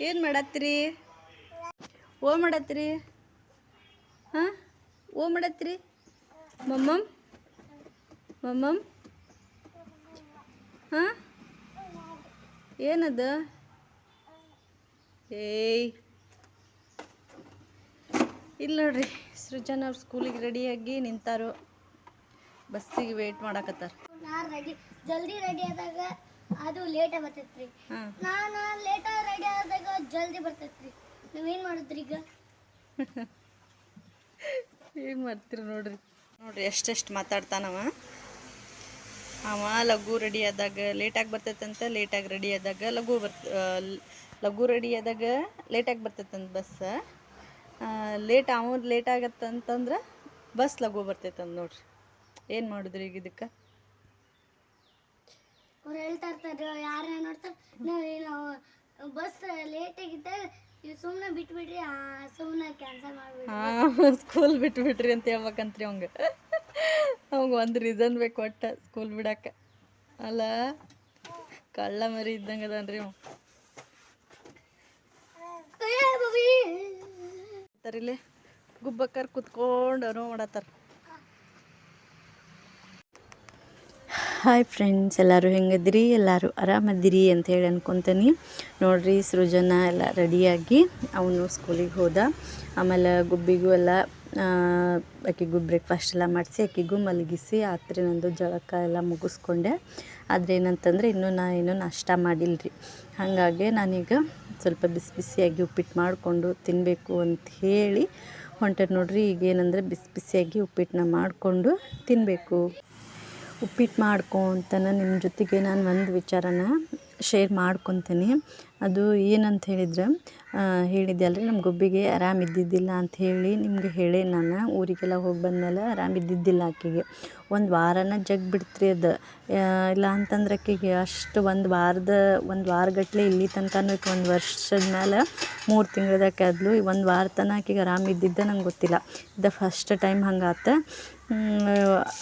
ಏನು ಮಾಡತ್ತೀರಿ? ಓ ಮಾಡತ್ತೀರಿ? ಹಾಂ, ಓ ಮಾಡತ್ತೀರಿ? ಮಮ್ಮಮ್ ಮಮ್ಮಮ್ ಹಾಂ, ಏನದು? ಏಯ್ ಇಲ್ಲ ನೋಡ್ರಿ, ಸೃಜನ್ ಅವ್ರ ಸ್ಕೂಲಿಗೆ ರೆಡಿಯಾಗಿ ನಿಂತಾರು. ಬಸ್ಸಿಗೆ ವೇಟ್ ಮಾಡಕತ್ತಾರ. ಜಲ್ದಿ ರೆಡಿ ಆದಾಗ ಅದು ಲೇಟ್ ಬರ್ತೈತ್ರಿ. ನಾನು ಲೇಟ್ ರೆಡಿ ಆದಾಗ ಜಲ್ದಿ ಬರ್ತೈತ್ರಿ. ನೀವೇನು ಮಾಡಿದ್ರಿ ಈಗ? ಏನು ಮಾಡ್ತೀರಿ ನೋಡ್ರಿ ಎಷ್ಟೆಷ್ಟು ಮಾತಾಡ್ತಾನವ. ಅವ ಲಘು ರೆಡಿ ಆದಾಗ ಲೇಟಾಗಿ ಬರ್ತೈತಂತ, ಲೇಟಾಗಿ ರೆಡಿ ಆದಾಗ ಲಘು ರೆಡಿ ಆದಾಗ ಲೇಟಾಗಿ ಬರ್ತೈತಂತ ಬಸ್. ಲೇಟ್ ಆಗತ್ತಂತಂದ್ರೆ ಬಸ್ ಲಘು ಬರ್ತೈತಂತ ನೋಡ್ರಿ. ಏನು ಮಾಡಿದ್ರಿ ಈಗ ಇದಕ್ಕೆ? ಅವ್ರು ಹೇಳ್ತಾ ಇರ್ತಾರೆ, ಯಾರನ್ನ ನೋಡ್ತಾರೆ ನಾವು ಬಸ್ ಲೇಟ್ ಆಗಿದ್ದೆ ಸುಮ್ಮನೆ ಬಿಟ್ಬಿಡ್ರಿ, ಸುಮ್ಮನೆ ಕ್ಯಾನ್ಸಲ್ ಮಾಡಿಬಿಡ್ರಿ. ಸ್ಕೂಲ್ ಬಿಟ್ಬಿಟ್ರಿ ಅಂತ ಹೇಳ್ಬೇಕಂತ್ರಿ ಅವಂಗೆ. ಒಂದು ರೀಸನ್ ಬೇಕು ಒಟ್ಟು ಸ್ಕೂಲ್ ಬಿಡಕ್ಕೆ. ಅಲ್ಲ, ಕಳ್ಳ ಮರಿ ಇದ್ದಂಗೆ ಅದನ್ರಿ ಅವ. ತರಿಲೆ ಗುಬ್ಬಕ್ಕರ್ ಕುತ್ಕೊಂಡು ಅರೋ ಮಾಡತ್ತಾರ. ಹಾಯ್ ಫ್ರೆಂಡ್ಸ್, ಎಲ್ಲರೂ ಹೆಂಗದಿರಿ? ಎಲ್ಲರೂ ಆರಾಮದಿರಿ ಅಂತ ಹೇಳಿ ಅನ್ಕೊತೀನಿ. ನೋಡ್ರಿ, ಸೃಜನ ಎಲ್ಲ ರೆಡಿಯಾಗಿ ಅವನು ಸ್ಕೂಲಿಗೆ ಹೋದ. ಆಮೇಲೆ ಗುಬ್ಬಿಗೂ ಎಲ್ಲ ಆಕೆಗೂ ಬ್ರೇಕ್ಫಾಸ್ಟ್ ಎಲ್ಲ ಮಾಡಿಸಿ ಆಕೆಗೂ ಮಲಗಿಸಿ ಆತ್ರಿ ನಂದು ಜಳಕ ಎಲ್ಲ ಮುಗಿಸ್ಕೊಂಡೆ. ಆದರೆ ಏನಂತಂದರೆ ಇನ್ನೂ ನಾಷ್ಟ ಮಾಡಿಲ್ಲರಿ. ಹಾಗಾಗಿ ನಾನೀಗ ಸ್ವಲ್ಪ ಬಿಸಿ ಬಿಸಿಯಾಗಿ ಉಪ್ಪಿಟ್ಟು ಮಾಡಿಕೊಂಡು ತಿನ್ನಬೇಕು ಅಂತ ಹೇಳಿ ಹೊಂಟೆ ನೋಡ್ರಿ. ಈಗೇನಂದರೆ ಬಿಸಿ ಬಿಸಿಯಾಗಿ ಉಪ್ಪಿಟ್ಟನ್ನ ಮಾಡಿಕೊಂಡು ತಿನ್ನಬೇಕು. ಉಪ್ಪಿಟ್ಟು ಮಾಡ್ಕೊತಾನೆ ನಿಮ್ಮ ಜೊತೆಗೆ ನಾನು ಒಂದು ವಿಚಾರನ ಶೇರ್ ಮಾಡ್ಕೊತೀನಿ. ಅದು ಏನಂತ ಹೇಳಿದ್ರೆ, ಹೇಳಿದ್ದೆ ಅಲ್ರಿ ನಮ್ಮ ಗುಬ್ಬಿಗೆ ಆರಾಮಿದ್ದಿದ್ದಿಲ್ಲ ಅಂತ ಹೇಳಿ ನಿಮಗೆ ಹೇಳಿ. ನಾನು ಊರಿಗೆಲ್ಲ ಹೋಗಿ ಬಂದಮೇಲೆ ಆರಾಮಿದ್ದಿದ್ದಿಲ್ಲ ಆಕೆಗೆ. ಒಂದು ವಾರನ ಜಗ್ ಬಿಡ್ತ್ರಿ ಅದು. ಇಲ್ಲ ಅಂತಂದ್ರೆ ಆಕೆಗೆ ಅಷ್ಟು ಒಂದು ವಾರಗಟ್ಟಲೆ ಇಲ್ಲಿ ತನಕನೂ ಒಂದು ವರ್ಷದ ಮೇಲೆ 3 ತಿಂಗಳದಾಕೆ ಆದ್ಲು. ಒಂದು ವಾರ ತನಕ ಆಕೆಗೆ ಆರಾಮಿದ್ದಿದ್ದ ನಂಗೆ ಗೊತ್ತಿಲ್ಲ. ಇದು ಫಸ್ಟ್ ಟೈಮ್ ಹಂಗಾತ.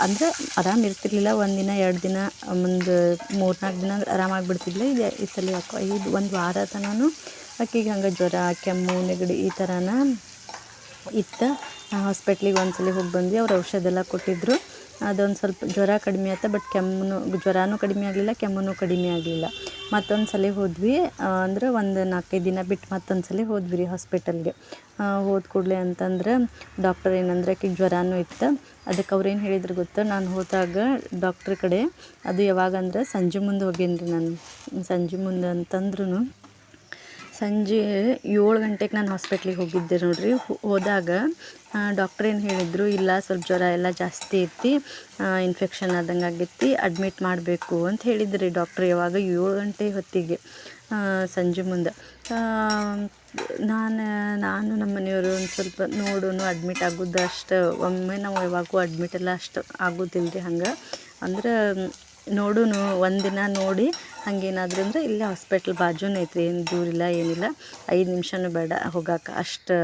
ಅಂದರೆ ಆರಾಮಿರ್ತಿರ್ಲಿಲ್ಲ. 1 ದಿನ 2 ದಿನ, ಒಂದು 3-4 ದಿನ ಆರಾಮಾಗಿಬಿಡ್ತಿದ್ಲು. ಈ ಸಲ ಯಾಕೋ ಒಂದು ವಾರ ತನೂ ಆಕೆಗೆ ಹಂಗೆ ಜ್ವರ, ಕೆಮ್ಮು, ನೆಗಡಿ ಈ ಥರನ ಇತ್ತು. ಹಾಸ್ಪಿಟ್ಲಿಗೆ ಒಂದ್ಸಲ ಹೋಗಿ ಬಂದ್ವಿ. ಅವ್ರು ಔಷಧ ಎಲ್ಲ ಕೊಟ್ಟಿದ್ದರು. ಅದೊಂದು ಸ್ವಲ್ಪ ಜ್ವರ ಕಡಿಮೆ ಆಯ್ತು. ಬಟ್ ಜ್ವರನೂ ಕಡಿಮೆ ಆಗಲಿಲ್ಲ, ಕೆಮ್ಮೂ ಕಡಿಮೆ ಆಗಲಿಲ್ಲ. ಮತ್ತೊಂದು ಸಲ ಹೋದ್ವಿ. ಅಂದರೆ ಒಂದು 4-5 ದಿನ ಬಿಟ್ಟು ಮತ್ತೊಂದು ಸಲ ಹೋದ್ವಿ ರೀ ಹಾಸ್ಪಿಟಲ್ಗೆ. ಹೋದ ಕೂಡಲೇ ಅಂತಂದ್ರೆ ಡಾಕ್ಟರ್ ಏನಂದ್ರೆ ಆಕೆಗೆ ಜ್ವರನೂ ಇತ್ತು. ಅದಕ್ಕೆ ಅವ್ರೇನು ಹೇಳಿದ್ರು ಗೊತ್ತಾ, ನಾನು ಹೋದಾಗ ಡಾಕ್ಟ್ರ್ ಕಡೆ, ಅದು ಯಾವಾಗಂದ್ರೆ ಸಂಜೆ ಮುಂದೆ ಹೋಗೀನಿ ರೀ ನಾನು. ಸಂಜೆ ಮುಂದೆ ಅಂತಂದ್ರೂ ಸಂಜೆ 7 ಗಂಟೆಗೆ ನಾನು ಹಾಸ್ಪಿಟ್ಲಿಗೆ ಹೋಗಿದ್ದೆ ನೋಡ್ರಿ. ಹೋದಾಗ ಡಾಕ್ಟ್ರ್ ಏನು ಹೇಳಿದರು, ಇಲ್ಲ ಸ್ವಲ್ಪ ಜ್ವರ ಎಲ್ಲ ಜಾಸ್ತಿ ಐತಿ, ಇನ್ಫೆಕ್ಷನ್ ಆದಂಗೆ ಆಗೈತಿ, ಅಡ್ಮಿಟ್ ಮಾಡಬೇಕು ಅಂತ ಹೇಳಿದ್ರಿ ಡಾಕ್ಟ್ರ್. ಯಾವಾಗ 7 ಗಂಟೆ ಹೊತ್ತಿಗೆ ಸಂಜೆ ಮುಂದೆ. ನಾನು ನಮ್ಮ ಮನೆಯವರು ಒಂದು ಸ್ವಲ್ಪ ನೋಡೋನು ಅಡ್ಮಿಟ್ ಆಗೋದು ಅಷ್ಟು. ಒಮ್ಮೆ ನಾವು ಯಾವಾಗೂ ಅಡ್ಮಿಟ್ ಎಲ್ಲ ಅಷ್ಟು ಆಗೋದಿಲ್ಲ ರೀ. ಹಂಗೆ ಅಂದ್ರೆ ನೋಡೋನು ಒಂದಿನ ನೋಡಿ ಹಂಗೇನಾದ್ರೂ ಅಂದರೆ ಇಲ್ಲೇ ಹಾಸ್ಪಿಟ್ಲ್ ಬಾಜುನೇ ಐತ್ರಿ, ಏನು ದೂರ ಇಲ್ಲ, ಏನಿಲ್ಲ, 5 ನಿಮಿಷನೂ ಬೇಡ ಹೋಗೋಕೆ, ಅಷ್ಟು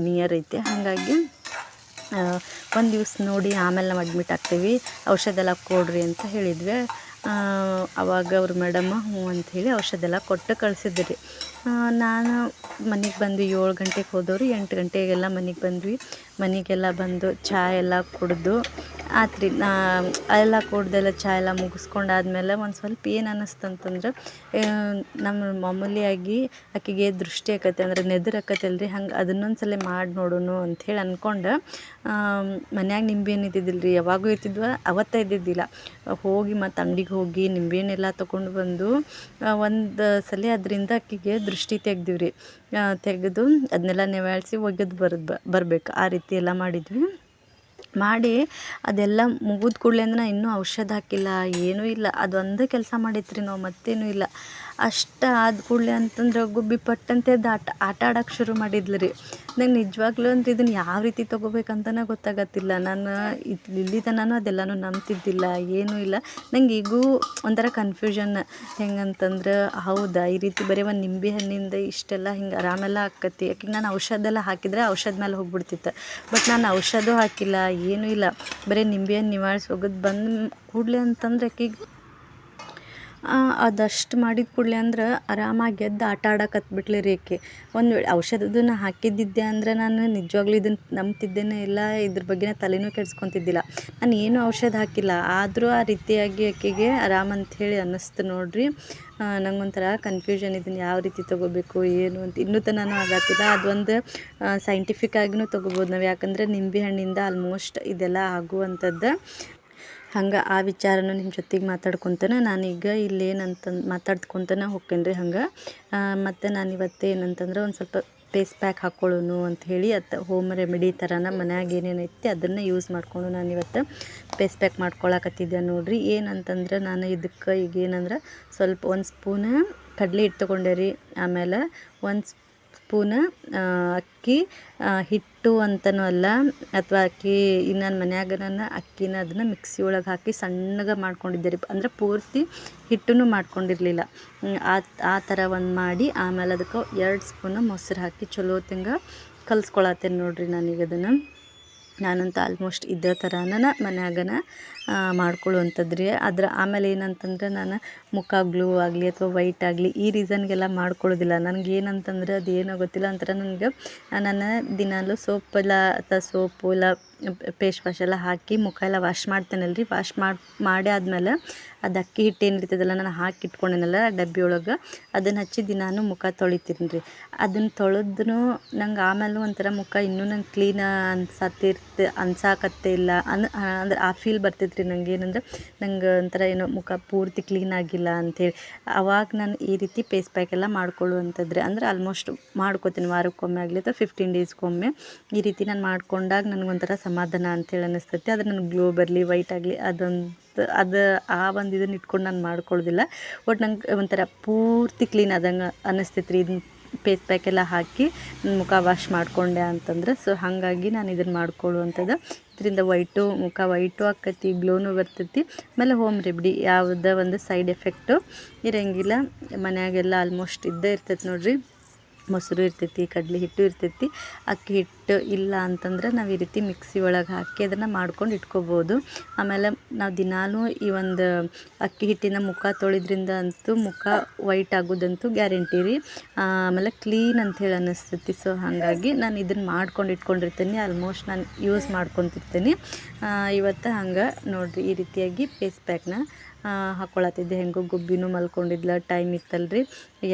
ನಿಯರ್ ಐತೆ. ಹಾಗಾಗಿ ಒಂದು ದಿವ್ಸ ನೋಡಿ ಆಮೇಲೆ ನಾವು ಅಡ್ಮಿಟ್ ಆಗ್ತೀವಿ, ಔಷಧ ಎಲ್ಲ ಕೊಡ್ರಿ ಅಂತ ಹೇಳಿದ್ವಿ. ಆವಾಗ ಅವ್ರು ಮೇಡಮ್ಮ ಹ್ಞೂ ಅಂಥೇಳಿ ಔಷಧ ಎಲ್ಲ ಕೊಟ್ಟು ಕಳಿಸಿದ್ರಿ. ನಾನು ಮನೆಗೆ ಬಂದ್ವಿ. 7 ಗಂಟೆಗೆ ಹೋದವರು 8 ಗಂಟೆಗೆಲ್ಲ ಮನೆಗೆ ಬಂದ್ವಿ. ಮನೆಗೆಲ್ಲ ಬಂದು ಚಹಾ ಎಲ್ಲ ಕುಡಿದು ಆತ್ರಿ. ಎಲ್ಲ ಕುಡ್ದೆಲ್ಲ ಚಹಾ ಎಲ್ಲ ಮುಗಿಸ್ಕೊಂಡಾದ್ಮೇಲೆ ಒಂದು ಸ್ವಲ್ಪ ಏನು ಅನ್ನಿಸ್ತಂತಂದ್ರೆ, ನಮ್ಮ ಮಾಮೂಲಿಯಾಗಿ ಆಕೆಗೆ ದೃಷ್ಟಿ ಆಕತ್ತೆ ಅಂದರೆ ನೆದರ್ ಆಕತ್ತಲ್ರಿ, ಹಂಗೆ ಅದನ್ನೊಂದು ಸಲ ಮಾಡಿ ನೋಡೋಣ ಅಂಥೇಳಿ ಅಂದ್ಕೊಂಡು ಮನ್ಯಾಗ ನಿಂಬೆಹಣ್ಣು ಇದ್ದಿದ್ದಿಲ್ಲ ರೀ. ಯಾವಾಗೂ ಇರ್ತಿದ್ವ, ಅವತ್ತೇ ಇದ್ದಿದ್ದಿಲ್ಲ. ಹೋಗಿ ಮತ್ತು ಅಂಗಡಿಗೆ ಹೋಗಿ ನಿಂಬೆಹಣ್ಣೆಲ್ಲ ತೊಗೊಂಡು ಬಂದು ಒಂದು ಸಲ ಅದರಿಂದ ಆಕೆಗೆ ದೃಷ್ಟಿ ತೆಗ್ದಿವ್ರಿ. ತೆಗೆದು ಅದನ್ನೆಲ್ಲ ನೆವಾಳಿಸಿ ಒಗೆದು ಬರಬೇಕು. ಆ ರೀತಿ ಎಲ್ಲ ಮಾಡಿದ್ವಿ. ಮಾಡಿ ಅದೆಲ್ಲ ಮುಗಿದ ಕೂಡಲೇ ಅಂದ್ರೆ ಇನ್ನೂ ಔಷಧ ಹಾಕಿಲ್ಲ, ಏನೂ ಇಲ್ಲ. ಅದೊಂದೇ ಕೆಲಸ ಮಾಡೈತ್ರಿ ನಾವು, ಮತ್ತೇನೂ ಇಲ್ಲ. ಅಷ್ಟು ಆದ ಕೂಡಲೇ ಅಂತಂದ್ರೆ ಗುಬ್ಬಿ ಪಟ್ಟಂತೆ ಆಟ ಆಡೋಕ್ಕೆ ಶುರು ಮಾಡಿದ್ಲು ರೀ. ನಂಗೆ ನಿಜವಾಗ್ಲೂ ಅಂದ್ರೆ ಇದನ್ನು ಯಾವ ರೀತಿ ತೊಗೋಬೇಕಂತನೇ ಗೊತ್ತಾಗತ್ತಿಲ್ಲ. ನಾನು ಇಲ್ಲಿ ತನಕ ಅದೆಲ್ಲನೂ ನಂಬ್ತಿದ್ದಿಲ್ಲ, ಏನೂ ಇಲ್ಲ. ನಂಗೆ ಈಗೂ ಒಂಥರ ಕನ್ಫ್ಯೂಷನ್. ಹೆಂಗಂತಂದ್ರೆ, ಹೌದಾ ಈ ರೀತಿ ಬರೀ ಒಂದು ನಿಂಬೆ ಹಣ್ಣಿಂದ ಇಷ್ಟೆಲ್ಲ ಹಿಂಗೆ ಆರಾಮೆಲ್ಲ ಆಕತಿ? ಯಾಕೆ ನಾನು ಔಷಧ ಎಲ್ಲ ಹಾಕಿದರೆ ಔಷಧ ಮೇಲೆ ಹೋಗ್ಬಿಡ್ತಿತ್ತು. ಬಟ್ ನಾನು ಔಷಧವೂ ಹಾಕಿಲ್ಲ, ಏನೂ ಇಲ್ಲ. ಬರೀ ನಿಂಬೆ ಹಣ್ಣು ನಿವಾಳಿಸಿ ಒಗೆದು ಬಂದ ಕೂಡಲೇ ಅಂತಂದ್ರೆ ಆಕೆಗೆ ಅದಷ್ಟು ಮಾಡಿದ ಕೂಡಲೇ ಅಂದ್ರೆ ಆರಾಮಾಗಿ ಎದ್ದು ಆಟ ಆಡಕತ್ಬಿಟ್ಲಿ ರೀ ಆಕೆ. ಒಂದು ವೇಳೆ ಔಷಧದನ್ನ ಹಾಕಿದ್ದಿದ್ದೆ ಅಂದರೆ ನಾನು ನಿಜವಾಗ್ಲೂ ಇದನ್ನು ನಂಬ್ತಿದ್ದೇನೆ ಇಲ್ಲ, ಇದ್ರ ಬಗ್ಗೆ ತಲೆನೂ ಕೆಡ್ಸ್ಕೊತಿದ್ದಿಲ್ಲ. ನಾನು ಏನೂ ಔಷಧ ಹಾಕಿಲ್ಲ, ಆದರೂ ಆ ರೀತಿಯಾಗಿ ಆಕೆಗೆ ಆರಾಮಂಥೇಳಿ ಅನ್ನಿಸ್ತು ನೋಡ್ರಿ. ನಂಗೊಂಥರ ಕನ್ಫ್ಯೂಷನ್, ಇದನ್ನು ಯಾವ ರೀತಿ ತೊಗೋಬೇಕು ಏನು ಅಂತ ಇನ್ನೂ ತನಕ ಆಗತ್ತಿಲ್ಲ. ಅದೊಂದು ಸೈಂಟಿಫಿಕ್ ಆಗಿನೂ ತೊಗೋಬೋದು ನಾವು, ಯಾಕಂದರೆ ನಿಂಬೆ ಹಣ್ಣಿಂದ ಆಲ್ಮೋಸ್ಟ್ ಇದೆಲ್ಲ ಆಗುವಂಥದ್ದು. ಹಂಗೆ ಆ ವಿಚಾರನೂ ನಿಮ್ಮ ಜೊತೆಗೆ ಮಾತಾಡ್ಕೊತಾನೆ ನಾನೀಗ ಇಲ್ಲೇನಂತಂದು ಮಾತಾಡ್ಕೊತಾನೆ ಹೋಗ್ತೇನೆ ರೀ. ಹಂಗೆ ಮತ್ತು ನಾನು ಇವತ್ತು ಏನಂತಂದ್ರೆ ಒಂದು ಸ್ವಲ್ಪ ಫೇಸ್ ಪ್ಯಾಕ್ ಹಾಕ್ಕೊಳ್ಳೋನು ಅಂಥೇಳಿ ಹೋಮ್ ರೆಮಿಡಿ ಥರನ ಮನ್ಯಾಗ ಏನೇನೈತಿ ಅದನ್ನು ಯೂಸ್ ಮಾಡಿಕೊಂಡು ನಾನು ಇವತ್ತು ಫೇಸ್ ಪ್ಯಾಕ್ ಮಾಡ್ಕೊಳಕತ್ತಿದ್ದೆ ನೋಡಿರಿ. ಏನಂತಂದ್ರೆ ನಾನು ಇದಕ್ಕೆ ಈಗ ಏನಂದ್ರೆ ಸ್ವಲ್ಪ 1 ಸ್ಪೂನ್ ಕಡಲೆ ಹಿಟ್ಟು ತೊಗೊಂಡೆ ರೀ. ಆಮೇಲೆ 1 ಸ್ಪೂನ್ ಅಕ್ಕಿ ಹಿಟ್ಟು ಅಂತನೂ ಅಲ್ಲ, ಅಥವಾ ಅಕ್ಕಿ ನಾನು ಮನ್ಯಾಗ ನಾನು ಅಕ್ಕಿನ ಅದನ್ನು ಮಿಕ್ಸಿ ಒಳಗೆ ಹಾಕಿ ಸಣ್ಣಗೆ ಮಾಡ್ಕೊಂಡಿದ್ದೆ ರೀ. ಅಂದರೆ ಪೂರ್ತಿ ಹಿಟ್ಟನ್ನು ಮಾಡ್ಕೊಂಡಿರಲಿಲ್ಲ. ಆ ಥರ ಒಂದು ಮಾಡಿ ಆಮೇಲೆ ಅದಕ್ಕೆ 2 ಸ್ಪೂನ್ ಮೊಸರು ಹಾಕಿ ಚಲೋ ತಿಂಗ ಕಲಿಸ್ಕೊಳತ್ತೇನೆ ನೋಡಿರಿ. ನಾನೀಗ ಅದನ್ನು ನಾನಂತೂ ಆಲ್ಮೋಸ್ಟ್ ಇದೇ ಥರನ ಮನ್ಯಾಗನ ಮಾಡ್ಕೊಳ್ಳುವಂಥದ್ದು ರೀ. ಆಮೇಲೆ ಏನಂತಂದ್ರೆ ನಾನು ಮುಖ ಗ್ಲೂ ಆಗಲಿ ಅಥವಾ ವೈಟ್ ಆಗಲಿ ಈ ರೀಸನ್ಗೆಲ್ಲ ಮಾಡ್ಕೊಳ್ಳೋದಿಲ್ಲ. ನನಗೇನಂತಂದ್ರೆ ಅದು ಏನೋ ಗೊತ್ತಿಲ್ಲ, ಒಂಥರ ನನಗೆ ನಾನು ದಿನಾಲೂ ಸೋಪೆಲ್ಲ ಅಥವಾ ಸೋಪು ಇಲ್ಲ ಫೇಸ್ ವಾಶ್ ಎಲ್ಲ ಹಾಕಿ ಮುಖ ಎಲ್ಲ ವಾಶ್ ಮಾಡ್ತೇನಲ್ಲ ರೀ. ವಾಶ್ ಮಾಡಿ ಆದಮೇಲೆ ಅದು ಅಕ್ಕಿ ಹಿಟ್ಟು ಏನಿರ್ತದಲ್ಲ ನಾನು ಹಾಕಿ ಇಟ್ಕೊಂಡೇನಲ್ಲ ಡಬ್ಬಿ ಒಳಗೆ, ಅದನ್ನು ಹಚ್ಚಿ ದಿನಾನು ಮುಖ ತೊಳಿತೀನಿ ರೀ. ಅದನ್ನು ತೊಳೆದ್ರೂ ನಂಗೆ ಆಮೇಲೆ ಒಂಥರ ಮುಖ ಇನ್ನೂ ನಂಗೆ ಕ್ಲೀನ ಅನ್ಸಾಕತ್ತೇ ಇಲ್ಲ ಅಂದ್ರೆ ಆ ಫೀಲ್ ಬರ್ತೈತೆ ರೀ ನಂಗೆ. ಏನಂದ್ರೆ ನಂಗೆ ಒಂಥರ ಏನೋ ಮುಖ ಪೂರ್ತಿ ಕ್ಲೀನ್ ಆಗಿಲ್ಲ ಅಂಥೇಳಿ. ಆವಾಗ ನಾನು ಈ ರೀತಿ ಫೇಸ್ ಪ್ಯಾಕ್ ಎಲ್ಲ ಮಾಡ್ಕೊಳ್ಳುವಂಥದ್ದು ಅಂದರೆ ಆಲ್ಮೋಸ್ಟ್ ಮಾಡ್ಕೋತೀನಿ ವಾರಕ್ಕೊಮ್ಮೆ ಆಗಲಿ ಅಥವಾ 15 ಡೇಸ್ಗೊಮ್ಮೆ ಈ ರೀತಿ ನಾನು ಮಾಡ್ಕೊಂಡಾಗ ನನಗೊಂಥರ ಸಮಾಧಾನ ಅಂಥೇಳಿ ಅನ್ನಿಸ್ತೈತಿ. ಆದರೆ ನನಗೆ ಗ್ಲೋ ಬರಲಿ ವೈಟ್ ಆಗಲಿ ಅದು ಆ ಒಂದು ಇದನ್ನು ಇಟ್ಕೊಂಡು ನಾನು ಮಾಡ್ಕೊಳ್ಳೋದಿಲ್ಲ. ಒಟ್ಟು ನಂಗೆ ಒಂಥರ ಪೂರ್ತಿ ಕ್ಲೀನ್ ಆದಂಗೆ ಅನ್ನಿಸ್ತೈತೆ ರೀ ಇದನ್ನ ಫೇಸ್ ಪ್ಯಾಕ್ ಎಲ್ಲ ಹಾಕಿ ಮುಖ ವಾಶ್ ಮಾಡಿಕೊಂಡೆ ಅಂತಂದ್ರೆ. ಸೊ ಹಾಗಾಗಿ ನಾನು ಇದನ್ನು ಮಾಡ್ಕೊಳ್ಳುವಂಥದ್ದು. ಇದರಿಂದ ಮುಖ ವೈಟು ಆಕೈತಿ, ಗ್ಲೋನು ಬರ್ತೈತಿ. ಆಮೇಲೆ ಹೋಮ್ ರೆಮಿಡಿ ಯಾವುದೇ ಒಂದು ಸೈಡ್ ಎಫೆಕ್ಟು ಇರೋಂಗಿಲ್ಲ. ಮನ್ಯಾಗೆಲ್ಲ ಆಲ್ಮೋಸ್ಟ್ ಇದ್ದೇ ಇರ್ತೈತೆ ನೋಡಿರಿ. ಮೊಸರು ಇರ್ತೈತಿ, ಕಡಲೆ ಹಿಟ್ಟು ಇರ್ತೈತಿ. ಅಕ್ಕಿ ಹಿಟ್ಟು ಇಲ್ಲ ಅಂತಂದ್ರೆ ನಾವು ಈ ರೀತಿ ಮಿಕ್ಸಿ ಒಳಗೆ ಹಾಕಿ ಅದನ್ನು ಮಾಡ್ಕೊಂಡು ಇಟ್ಕೋಬೋದು. ಆಮೇಲೆ ನಾವು ದಿನಾಲೂ ಈ ಒಂದು ಅಕ್ಕಿ ಹಿಟ್ಟಿನ ಮುಖ ತೊಳೆದ್ರಿಂದ ಅಂತೂ ಮುಖ ವೈಟ್ ಆಗೋದಂತೂ ಗ್ಯಾರಂಟಿ ರೀ. ಆಮೇಲೆ ಕ್ಲೀನ್ ಅಂಥೇಳಿ ಅನ್ನಿಸ್ತೈತಿ. ಸೊ ಹಾಗಾಗಿ ನಾನು ಇದನ್ನು ಮಾಡ್ಕೊಂಡು ಇಟ್ಕೊಂಡಿರ್ತೀನಿ, ಆಲ್ಮೋಸ್ಟ್ ನಾನು ಯೂಸ್ ಮಾಡ್ಕೊತಿರ್ತೀನಿ. ಇವತ್ತು ಹಂಗೆ ನೋಡಿರಿ ಈ ರೀತಿಯಾಗಿ ಫೇಸ್ ಪ್ಯಾಕ್ನ ಹಾಕ್ಕೊಳತ್ತಿದ್ದೆ. ಹೆಂಗೋ ಗುಬ್ಬಿನೂ ಮಲ್ಕೊಂಡಿದ್ಲ, ಟೈಮ್ ಇತ್ತಲ್ರಿ,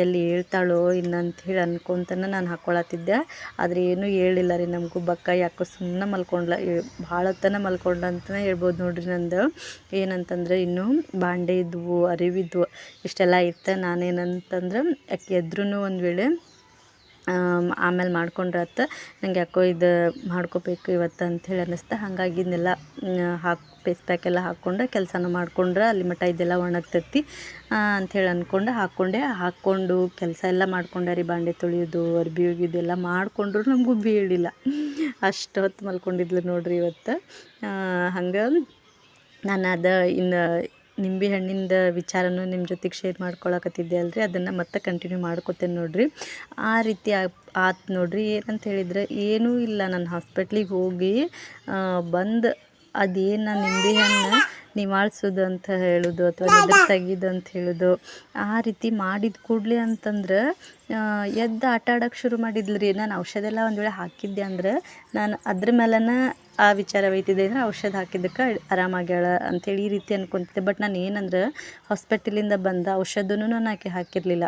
ಎಲ್ಲಿ ಹೇಳ್ತಾಳೋ ಇನ್ನಂಥೇಳಿ ಅನ್ಕೊತಾನೆ ನಾನು ಹಾಕ್ಕೊಳತ್ತಿದ್ದೆ. ಆದರೆ ಏನೂ ಹೇಳಿಲ್ಲ ರೀ ನಮ್ಮ ಗುಬ್ಬಕ್ಕ, ಯಾಕೋ ಸುಮ್ಮನೆ ಮಲ್ಕೊಂಡ್ಲ, ಭಾಳ ಹೊತ್ತನ ಮಲ್ಕೊಂಡ ಅಂತಲೇ ಹೇಳ್ಬೋದು ನೋಡ್ರಿ. ನಂದು ಏನಂತಂದ್ರೆ ಇನ್ನೂ ಬಾಂಡೆ ಇದ್ವು, ಅರಿವಿದ್ವು, ಇಷ್ಟೆಲ್ಲ ಇತ್ತು. ನಾನೇನಂತಂದ್ರೆ ಆಕೆ ಎದ್ರೂ ಒಂದು ವೇಳೆ ಆಮೇಲೆ ಮಾಡ್ಕೊಂಡ್ರತ್ತ ನಂಗೆ ಯಾಕೋ ಇದು ಮಾಡ್ಕೋಬೇಕು ಇವತ್ತು ಅಂಥೇಳಿ ಅನ್ನಿಸ್ತಾ. ಹಾಗಾಗಿ ಇದನ್ನೆಲ್ಲ ಫೇಸ್ ಪ್ಯಾಕ್ ಎಲ್ಲ ಹಾಕ್ಕೊಂಡು ಕೆಲಸನ ಮಾಡ್ಕೊಂಡ್ರೆ ಅಲ್ಲಿ ಮಟ್ಟ ಇದೆಲ್ಲ ಒಣಗ್ತೈತಿ ಅಂಥೇಳಿ ಅಂದ್ಕೊಂಡು ಹಾಕ್ಕೊಂಡು ಕೆಲಸ ಎಲ್ಲ ಮಾಡ್ಕೊಂಡೆ ರೀ. ಬಾಂಡೆ ತೊಳೆಯೋದು, ಅರ್ಬಿ ಒಗೆಯೋದು ಎಲ್ಲ ಮಾಡಿಕೊಂಡ್ರು ನಮಗೂ ಗುಬ್ಬಿ ಹೇಳಿಲ್ಲ. ಅಷ್ಟು ಹೊತ್ತು ಮಲ್ಕೊಂಡಿದ್ಲು ನೋಡ್ರಿ ಇವತ್ತು. ಹಂಗೆ ನಾನು ಇನ್ನು ನಿಂಬೆ ಹಣ್ಣಿಂದ ವಿಚಾರನೂ ನಿಮ್ಮ ಜೊತೆಗೆ ಶೇರ್ ಮಾಡ್ಕೊಳಕತ್ತಿದ್ದೆ ಅಲ್ರಿ, ಅದನ್ನು ಮತ್ತೆ ಕಂಟಿನ್ಯೂ ಮಾಡ್ಕೊತೇನೆ ನೋಡಿರಿ. ಆ ರೀತಿ ಆತು ನೋಡಿರಿ. ಏನಂತ ಹೇಳಿದ್ರೆ ಏನೂ ಇಲ್ಲ, ನಾನು ಹಾಸ್ಪಿಟ್ಲಿಗೆ ಹೋಗಿ ಬಂದು ಅದೇನು ನಾನು ನಿಂಬೆ ಹಣ್ಣು ನಿವಾಳಿಸೋದು ಅಂತ ಹೇಳೋದು ಅಥವಾ ಎದುರು ತೆಗೀದು ಅಂತ ಹೇಳೋದು ಆ ರೀತಿ ಮಾಡಿದ ಕೂಡಲೇ ಅಂತಂದ್ರೆ ಎದ್ದು ಆಟ ಆಡೋಕ್ಕೆ ಶುರು ಮಾಡಿದ್ಲು ರೀ. ನಾನು ಔಷಧ ಎಲ್ಲ ಒಂದು ವೇಳೆ ಹಾಕಿದ್ದೆ ಅಂದ್ರೆ ನಾನು ಅದ್ರ ಮೇಲೇ ಆ ವಿಚಾರ ಒಯ್ತಿದ್ದೆ ಅಂದರೆ ಔಷಧ ಹಾಕಿದ್ದಕ್ಕೆ ಆರಾಮಾಗ್ಯಾಳ ಅಂಥೇಳಿ ಈ ರೀತಿ ಅನ್ಕೊತಿದ್ದೆ. ಬಟ್ ನಾನು ಏನಂದ್ರೆ ಹಾಸ್ಪಿಟಲಿಂದ ಬಂದ ಔಷಧನೂ ನಾನು ಹಾಕಿರಲಿಲ್ಲ.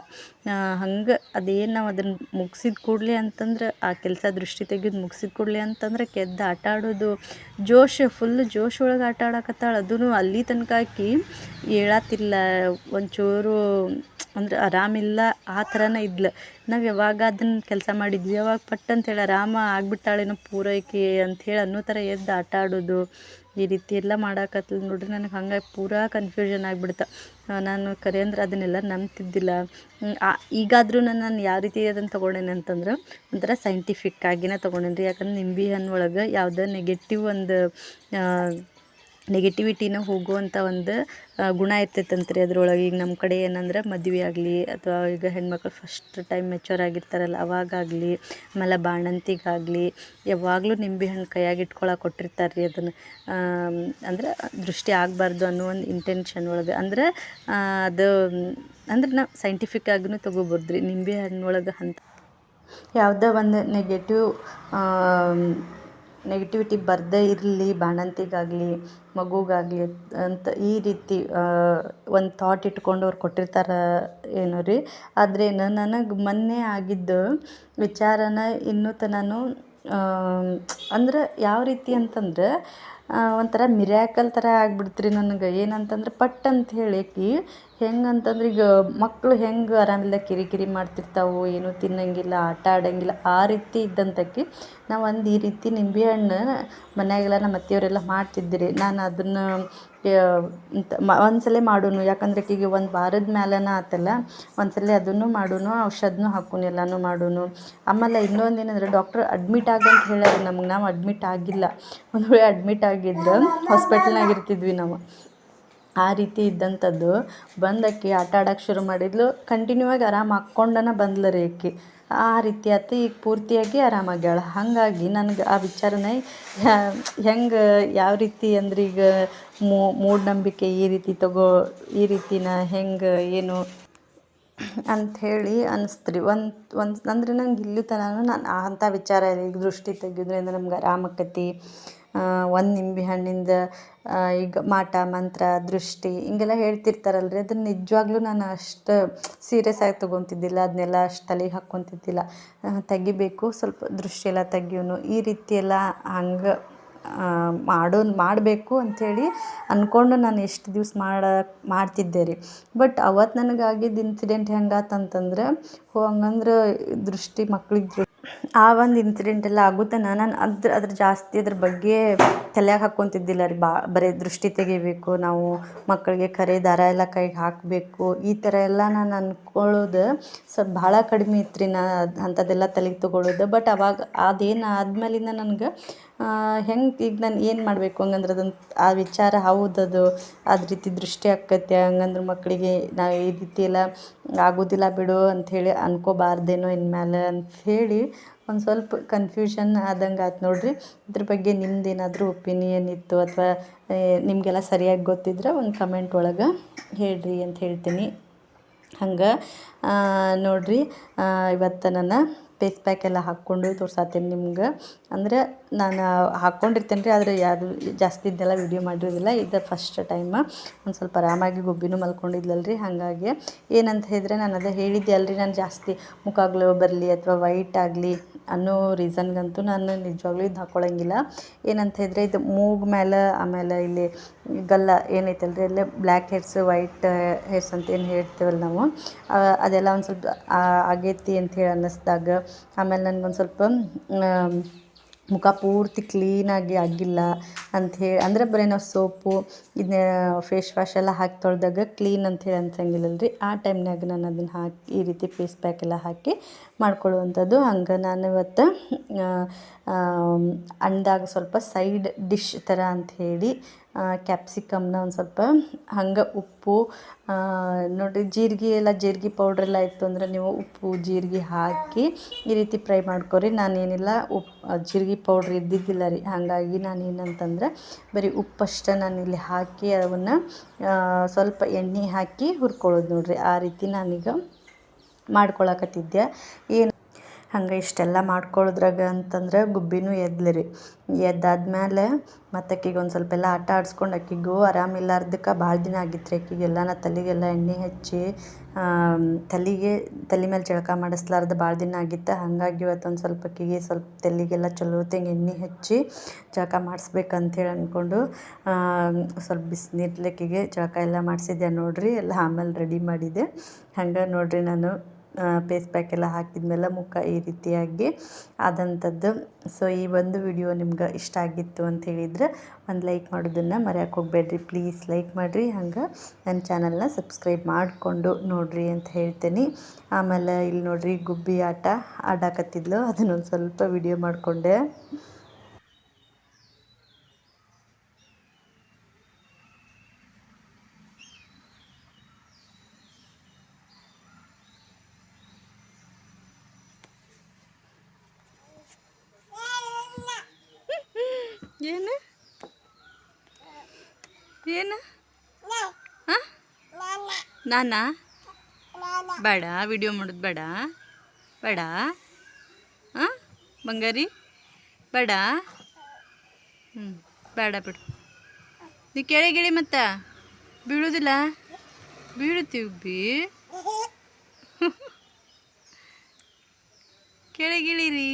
ಹಂಗೆ ಅದೇನು ನಾವು ಅದನ್ನು ಮುಗಿಸಿದ ಕೂಡಲೇ ಅಂತಂದ್ರೆ ಆ ಕೆಲಸ ದೃಷ್ಟಿ ತೆಗೆದು ಮುಗಿಸಿದ ಕೂಡಲೇ ಅಂತಂದ್ರೆ ಕೆದ್ದು ಆಟ ಆಡೋದು, ಫುಲ್ ಜೋಶ್ ಒಳಗೆ ಆಟ ಆಡಕತ್ತಾಳೆ. ಅದೂ ಅಲ್ಲಿ ತನಕ ಆಕಿ ಹೇಳತ್ತಿಲ್ಲ, ಒಂಚೂರು ಅಂದ್ರೆ ಆರಾಮಿಲ್ಲ ಆ ಥರನೇ ಇದ್ಲು. ನಾವು ಯಾವಾಗ ಅದನ್ನು ಕೆಲಸ ಮಾಡಿದ್ವಿ, ಯಾವಾಗ ಪಟ್ ಅಂತೇಳಿ ಆರಾಮ ಆಗಿಬಿಟ್ಟಾಳೇನೋ ಪೂರೈಕೆ ಅಂಥೇಳಿ ಅನ್ನೋ ಥರ ಎದ್ದು ಆಟ ಆಡೋದು ಈ ರೀತಿ ಎಲ್ಲ ಮಾಡಾಕತ್ಲು ನೋಡ್ರಿ. ನನಗೆ ಹಂಗಾಗಿ ಪೂರಾ ಕನ್ಫ್ಯೂಷನ್ ಆಗಿಬಿಡ್ತು. ನಾನು ಕರೆ ಅಂದ್ರೆ ಅದನ್ನೆಲ್ಲ ನಂಬ್ತಿದ್ದಿಲ್ಲ. ಈಗಾದರೂ ನಾನು ಯಾವ ರೀತಿ ಅದನ್ನು ತೊಗೊಂಡೇನೆ ಅಂತಂದ್ರೆ ಒಂಥರ ಸೈಂಟಿಫಿಕ್ ಆಗಿನೇ ತೊಗೊಂಡೇನಿ ರೀ. ಯಾಕಂದ್ರೆ ನಿಂಬೆ ಹಣ್ಣು ಒಳಗೆ ಯಾವುದೇ ನೆಗೆಟಿವ್ ಒಂದು ನೆಗೆಟಿವಿಟಿನ ಹೋಗುವಂಥ ಒಂದು ಗುಣ ಇರ್ತೈತಂತ್ರಿ ಅದ್ರೊಳಗೆ. ಈಗ ನಮ್ಮ ಕಡೆ ಏನಂದ್ರೆ ಮದುವೆ ಆಗಲಿ ಅಥವಾ ಈಗ ಹೆಣ್ಮಕ್ಳು ಫಸ್ಟ್ ಟೈಮ್ ಮೆಚೂರ್ ಆಗಿರ್ತಾರಲ್ಲ ಅವಾಗಾಗಲಿ, ಆಮೇಲೆ ಬಾಣಂತಿಗಾಗಲಿ ಯಾವಾಗಲೂ ನಿಂಬೆಹಣ್ಣು ಕೈಯಾಗ ಇಟ್ಕೊಳಕ್ಕೆ ಕೊಟ್ಟಿರ್ತಾರೆ ರೀ. ಅದನ್ನು ಅಂದ್ರೆ ದೃಷ್ಟಿ ಆಗಬಾರ್ದು ಅನ್ನೋ ಒಂದು ಇಂಟೆನ್ಷನ್ ಒಳಗೆ. ಅಂದ್ರೆ ಅದು ಅಂದ್ರೆ ನಾವು ಸೈಂಟಿಫಿಕ್ ಆಗಿನೂ ತೊಗೋಬೋದು ರೀ. ನಿಂಬೆಹಣ್ಣೊಳಗೆ ಅಂತ ಯಾವುದೋ ಒಂದು ನೆಗೆಟಿವಿಟಿ ಬರದೇ ಇರಲಿ ಬಾಣಂತಿಗಾಗಲಿ ಮಗುಗಾಗಲಿ ಅಂತ ಈ ರೀತಿ ಒಂದು ಥಾಟ್ ಇಟ್ಕೊಂಡು ಅವ್ರು ಕೊಟ್ಟಿರ್ತಾರೆ ಏನೋ ರೀ. ಆದರೆ ನನಗೆ ಮೊನ್ನೆ ಆಗಿದ್ದು ವಿಚಾರನ ಇನ್ನೂ ತನೂ ಅಂದ್ರೆ ಯಾವ ರೀತಿ ಅಂತಂದ್ರೆ ಒಂಥರ ಮಿರ್ಯಾಕಲ್ ಥರ ಆಗ್ಬಿಡ್ತು ರೀ ನನಗೆ. ಏನಂತಂದ್ರೆ ಪಟ್ ಅಂತ ಹೇಳಿ ಹೆಂಗಂತಂದ್ರೆ ಈಗ ಮಕ್ಕಳು ಹೆಂಗೆ ಆರಾಮಿಲ್ಲ ಕಿರಿಕಿರಿ ಮಾಡ್ತಿರ್ತಾವೆ, ಏನೂ ತಿನ್ನಂಗಿಲ್ಲ, ಆಟ ಆಡೋಂಗಿಲ್ಲ, ಆ ರೀತಿ ಇದ್ದಂತಕಿ ನಾವು ಒಂದು ಈ ರೀತಿ ನಿಂಬೆಹಣ್ಣು ಮನ್ಯಾಗೆಲ್ಲ ನಮ್ಮ ಅತ್ತೆಯವರೆಲ್ಲ ಮಾಡ್ತಿದ್ದಿರಿ. ನಾನು ಅದನ್ನು ಒಂದ್ಸಲ ಮಾಡೋನು, ಯಾಕಂದ್ರೆ ಆಕೆಗೆ ಒಂದು ವಾರದ ಮ್ಯಾಲನ ಆತಲ್ಲ, ಒಂದ್ಸಲ ಅದನ್ನು ಮಾಡೋನು, ಔಷಧನೂ ಹಾಕೋನು, ಎಲ್ಲನೂ ಮಾಡೋನು. ಆಮೇಲೆ ಇನ್ನೊಂದು ಏನಂದ್ರೆ ಡಾಕ್ಟ್ರ್ ಅಡ್ಮಿಟ್ ಆಗಂತ ಹೇಳ್ಯಾರ ನಮ್ಗೆ. ನಾವು ಅಡ್ಮಿಟ್ ಆಗಿಲ್ಲ. ಒಂದು ವೇಳೆ ಅಡ್ಮಿಟ್ ಆಗಿದ್ದು ಹಾಸ್ಪಿಟ್ಲ್ನಾಗ ಇರ್ತಿದ್ವಿ ನಾವು. ಆ ರೀತಿ ಇದ್ದಂಥದ್ದು ಬಂದಕ್ಕೆ ಆಟ ಆಡೋಕ್ಕೆ ಶುರು ಮಾಡಿದ್ಲು. ಕಂಟಿನ್ಯೂ ಆಗಿ ಆರಾಮ ಹಾಕ್ಕೊಂಡನ ಬಂದ್ಲು ರೀ ಆಕೆ. ಆ ರೀತಿ ಆತು. ಈಗ ಪೂರ್ತಿಯಾಗಿ ಆರಾಮಾಗ್ಯಾಳ. ಹಾಗಾಗಿ ನನಗೆ ಆ ವಿಚಾರನೇ ಹೆಂಗೆ ಯಾವ ರೀತಿ ಅಂದ್ರೆ ಈಗ ಮೂಢನಂಬಿಕೆ ಈ ರೀತಿ ಈ ರೀತಿನ ಹೆಂಗೆ ಏನು ಅಂಥೇಳಿ ಅನ್ನಿಸ್ತು ರೀ. ಅಂದ್ರೆ ನಂಗೆ ಇಲ್ಲಿ ತನಕ ನಾನು ಅಂಥ ವಿಚಾರ ಈಗ ದೃಷ್ಟಿ ತೆಗೆಯೋದ್ರಿಂದ ನಮ್ಗೆ ಆರಾಮಾಕತಿ, ಒಂದು ನಿಂಬೆ ಹಣ್ಣಿಂದ ಈಗ ಮಾಟ ಮಂತ್ರ ದೃಷ್ಟಿ ಹಿಂಗೆಲ್ಲ ಹೇಳ್ತಿರ್ತಾರಲ್ಲ ರೀ. ಅದನ್ನು ನಿಜವಾಗ್ಲೂ ನಾನು ಅಷ್ಟು ಸೀರಿಯಸ್ ಆಗಿ ತೊಗೊತಿದ್ದಿಲ್ಲ. ಅದನ್ನೆಲ್ಲ ಅಷ್ಟು ತಲೆಗೆ ಹಾಕ್ಕೊತಿದ್ದಿಲ್ಲ. ತೆಗಿಬೇಕು ಸ್ವಲ್ಪ ದೃಷ್ಟಿ ಎಲ್ಲ ತೆಗಿಯೋನು ಈ ರೀತಿ ಎಲ್ಲ ಹಂಗೆ ಮಾಡಬೇಕು ಅಂಥೇಳಿ ಅಂದ್ಕೊಂಡು ನಾನು ಎಷ್ಟು ದಿವ್ಸ ಮಾಡ್ತಿದ್ದೆ ರೀ. ಬಟ್ ಅವತ್ತು ನನಗಾಗಿದ್ದ ಇನ್ಸಿಡೆಂಟ್ ಹೆಂಗಾತಂತಂದ್ರೆ ಹಂಗಂದ್ರೆ ದೃಷ್ಟಿ ಮಕ್ಳಿಗೆ ಆ ಒಂದು ಇನ್ಸಿಡೆಂಟೆಲ್ಲ ಆಗುತ್ತೆ. ನಾನು ಅದ್ರ ಜಾಸ್ತಿ ಅದ್ರ ಬಗ್ಗೆ ತಲೆಯಾಗ ಹಾಕ್ಕೊತಿದ್ದಿಲ್ಲ ರೀ. ಬರೀ ದೃಷ್ಟಿ ತೆಗಿಬೇಕು, ನಾವು ಮಕ್ಕಳಿಗೆ ಕರೆ ದಾರ ಎಲ್ಲ ಕೈಗೆ ಹಾಕಬೇಕು, ಈ ಥರ ಎಲ್ಲ ನಾನು ಅಂದ್ಕೊಳ್ಳೋದು ಸ್ವಲ್ಪ ಭಾಳ ಕಡಿಮೆ ಇತ್ತು ರೀ. ಅಂಥದ್ದೆಲ್ಲ ತಲೆಗೆ ತೊಗೊಳ್ಳೋದು. ಬಟ್ ಅವಾಗ ಅದೇನು ಆದ್ಮೇಲಿಂದ ನನಗೆ ಹೆಂಗೆ ಈಗ ನಾನು ಏನು ಮಾಡಬೇಕು ಹಂಗಂದ್ರೆ ಅದನ್ನು ಆ ವಿಚಾರ ಹೌದದು ಅದ ರೀತಿ ದೃಷ್ಟಿ ಆಕ್ಕೈತೆ, ಹಂಗಂದ್ರೆ ಮಕ್ಕಳಿಗೆ ನಾವು ಈ ರೀತಿ ಎಲ್ಲ ಆಗೋದಿಲ್ಲ ಬಿಡು ಅಂಥೇಳಿ ಅನ್ಕೋಬಾರ್ದೇನೋ ಇನ್ಮೇಲೆ ಅಂಥೇಳಿ ಒಂದು ಸ್ವಲ್ಪ ಕನ್ಫ್ಯೂಷನ್ ಆದಂಗೆ ಆಯ್ತು ನೋಡಿರಿ. ಇದ್ರ ಬಗ್ಗೆ ನಿಮ್ದೇನಾದರೂ ಒಪಿನಿಯನ್ ಇತ್ತು ಅಥವಾ ನಿಮಗೆಲ್ಲ ಸರಿಯಾಗಿ ಗೊತ್ತಿದ್ರೆ ಒಂದು ಕಮೆಂಟ್ ಒಳಗೆ ಹೇಳ್ರಿ ಅಂತ ಹೇಳ್ತೀನಿ. ಹಂಗೆ ನೋಡಿರಿ, ಇವತ್ತು ನಾನು ಫೇಸ್ ಪ್ಯಾಕ್ ಎಲ್ಲ ಹಾಕ್ಕೊಂಡು ತೋರ್ಸಾತೀನಿ ನಿಮ್ಗೆ. ಅಂದ್ರೆ ನಾನು ಹಾಕ್ಕೊಂಡಿರ್ತೇನೆ ರೀ, ಆದರೆ ಯಾವುದು ಜಾಸ್ತಿ ಇದನ್ನೆಲ್ಲ ವೀಡಿಯೋ ಮಾಡಿರೋದಿಲ್ಲ. ಇದು ಫಸ್ಟ್ ಟೈಮ. ಒಂದು ಸ್ವಲ್ಪ ಆರಾಮಾಗಿ ಗುಬ್ಬಿನೂ ಮಲ್ಕೊಂಡಿದ್ಲಲ್ರಿ. ಹಾಗಾಗಿ ಏನಂತ ಹೇಳಿದ್ರೆ ನಾನು ಅದೇ ಹೇಳಿದ್ದೆ ಅಲ್ರಿ, ನಾನು ಜಾಸ್ತಿ ಮುಖ ಗ್ಲೋ ಬರಲಿ ಅಥವಾ ವೈಟ್ ಆಗಲಿ ಅನ್ನೋ ರೀಸನ್ಗಂತೂ ನಾನು ನಿಜವಾಗ್ಲೂ ಇದು ಹಾಕ್ಕೊಳಂಗಿಲ್ಲ. ಏನಂತ ಹೇಳಿದ್ರೆ ಇದು ಮೂಗು ಮೇಲೆ ಆಮೇಲೆ ಇಲ್ಲಿ ಗಲ್ಲ ಏನೈತಲ್ರಿ ಅಲ್ಲೇ ಬ್ಲ್ಯಾಕ್ ಹೇರ್ಸ್ ವೈಟ್ ಹೇರ್ಸ್ ಅಂತ ಏನು ಹೇಳ್ತೇವಲ್ಲ ನಾವು, ಅದೆಲ್ಲ ಒಂದು ಸ್ವಲ್ಪ ಆಗೈತಿ ಅಂಥೇಳಿ ಅನ್ನಿಸ್ದಾಗ, ಆಮೇಲೆ ನನಗೊಂದು ಸ್ವಲ್ಪ ಮುಖ ಪೂರ್ತಿ ಕ್ಲೀನಾಗಿ ಆಗಿಲ್ಲ ಅಂಥೇಳಿ ಅಂದರೆ ಬರೀ ನಾವು ಸೋಪು ಇದನ್ನ ಫೇಸ್ ವಾಶ್ ಎಲ್ಲ ಹಾಕಿ ತೊಳೆದಾಗ ಕ್ಲೀನ್ ಅಂಥೇಳಿ ಅನ್ಸಂಗಿಲ್ಲಲ್ರಿ. ಆ ಟೈಮ್ನಾಗ ನಾನು ಅದನ್ನು ಹಾಕಿ ಈ ರೀತಿ ಫೇಸ್ ಪ್ಯಾಕ್ ಎಲ್ಲ ಹಾಕಿ ಮಾಡ್ಕೊಳ್ಳುವಂಥದ್ದು. ಹಂಗೆ ನಾನು ಇವತ್ತು ಅಂಡಾಗ ಸ್ವಲ್ಪ ಸೈಡ್ ಡಿಶ್ ಥರ ಅಂಥೇಳಿ ಕ್ಯಾಪ್ಸಿಕಮ್ನ ಒಂದು ಸ್ವಲ್ಪ ಹಂಗೆ ಉಪ್ಪು ನೋಡಿರಿ, ಜೀರಿಗೆ ಪೌಡ್ರೆಲ್ಲ ಇತ್ತು ಅಂದರೆ ನೀವು ಉಪ್ಪು ಜೀರಿಗೆ ಹಾಕಿ ಈ ರೀತಿ ಫ್ರೈ ಮಾಡ್ಕೊರಿ. ನಾನೇನಿಲ್ಲ ಜೀರಿಗೆ ಪೌಡ್ರ್ ಇದ್ದಿದ್ದಿಲ್ಲ ರೀ. ಹಾಗಾಗಿ ನಾನೇನಂತಂದ್ರೆ ಬರೀ ಉಪ್ಪಷ್ಟೇ ನಾನಿಲ್ಲಿ ಹಾಕಿ ಅವನ್ನು ಸ್ವಲ್ಪ ಎಣ್ಣೆ ಹಾಕಿ ಹುರ್ಕೊಳ್ಳೋದು ನೋಡಿರಿ. ಆ ರೀತಿ ನಾನೀಗ ಮಾಡ್ಕೊಳಕತ್ತಿದ್ದೆ. ಏನು ಹಂಗೆ ಇಷ್ಟೆಲ್ಲ ಮಾಡ್ಕೊಳ್ಳೋದ್ರಾಗ ಅಂತಂದ್ರೆ ಗುಬ್ಬಿನೂ ಎದ್ಲು ಎದ್ದಾದ್ಮೇಲೆ ಮತ್ತು ಆಕಿಗೆ ಒಂದು ಸ್ವಲ್ಪ ಎಲ್ಲ ಆಟ ಆಡಿಸ್ಕೊಂಡು, ಆಕಿಗೂ ಆರಾಮಿಲ್ಲಾರ್ದಕ್ಕೆ ಭಾಳ ದಿನ ಆಗಿತ್ತು ರೀ. ಆಕಿಗೆಲ್ಲ ನಾ ತಲೆಗೆಲ್ಲ ಎಣ್ಣೆ ಹಚ್ಚಿ ತಲೆ ಮೇಲೆ ಜಳಕ ಮಾಡಿಸ್ಲಾರ್ದು ಭಾಳ ದಿನ ಆಗಿತ್ತು. ಹಾಗಾಗಿ ಇವತ್ತೊಂದು ಸ್ವಲ್ಪ ಆಕಿಗೆ ಸ್ವಲ್ಪ ತಲೆಗೆಲ್ಲ ಚಲೋ ಹೊತ್ತಿಗೆ ಎಣ್ಣೆ ಹಚ್ಚಿ ಜಳಕ ಮಾಡಿಸ್ಬೇಕಂತೇಳಿ ಅಂದ್ಕೊಂಡು ಸ್ವಲ್ಪ ಬಿಸಿನೀರಲ್ಲಿ ಆಕಿಗೆ ಜಳಕ ಎಲ್ಲ ಮಾಡಿಸಿದ್ದೆ ನೋಡಿರಿ. ಎಲ್ಲ ಆಮೇಲೆ ರೆಡಿ ಮಾಡಿದೆ. ಹಂಗೆ ನೋಡಿರಿ, ನಾನು ಫೇಸ್ ಪ್ಯಾಕ್ ಎಲ್ಲ ಹಾಕಿದ್ಮೇಲೆ ಮುಖ ಈ ರೀತಿಯಾಗಿ ಆದಂಥದ್ದು. ಸೊ ಈ ಒಂದು ವಿಡಿಯೋ ನಿಮ್ಗೆ ಇಷ್ಟ ಆಗಿತ್ತು ಅಂತ ಹೇಳಿದ್ರೆ ಒಂದು ಲೈಕ್ ಮಾಡೋದನ್ನು ಮರೆಯೋಕೆ ಹೋಗಬೇಡ್ರಿ. ಪ್ಲೀಸ್ ಲೈಕ್ ಮಾಡಿರಿ. ಹಂಗೆ ನನ್ನ ಚಾನಲ್ನ ಸಬ್ಸ್ಕ್ರೈಬ್ ಮಾಡಿಕೊಂಡು ನೋಡಿರಿ ಅಂತ ಹೇಳ್ತೀನಿ. ಆಮೇಲೆ ಇಲ್ಲಿ ನೋಡಿರಿ, ಗುಬ್ಬಿ ಆಡಾಕತ್ತಿದ್ಲು, ಅದನ್ನೊಂದು ಸ್ವಲ್ಪ ವಿಡಿಯೋ ಮಾಡಿಕೊಂಡೆ. ಏನು ಹಾಂ ನಾನಾ ಬೇಡ ವಿಡಿಯೋ ಮಾಡೋದು ಬೇಡ ಬೇಡ ಹಾಂ ಬಂಗಾರಿ ಬೇಡ ಹ್ಞೂ ಬೇಡ ಬಿಡು ನೀ ಕೆಳಗಿಳಿ ಮತ್ತೆ ಬೀಳೋದಿಲ್ಲ ಬೀಳುತ್ತೀವಿ ಬಿ ಕೆಳಗಿಳಿರಿ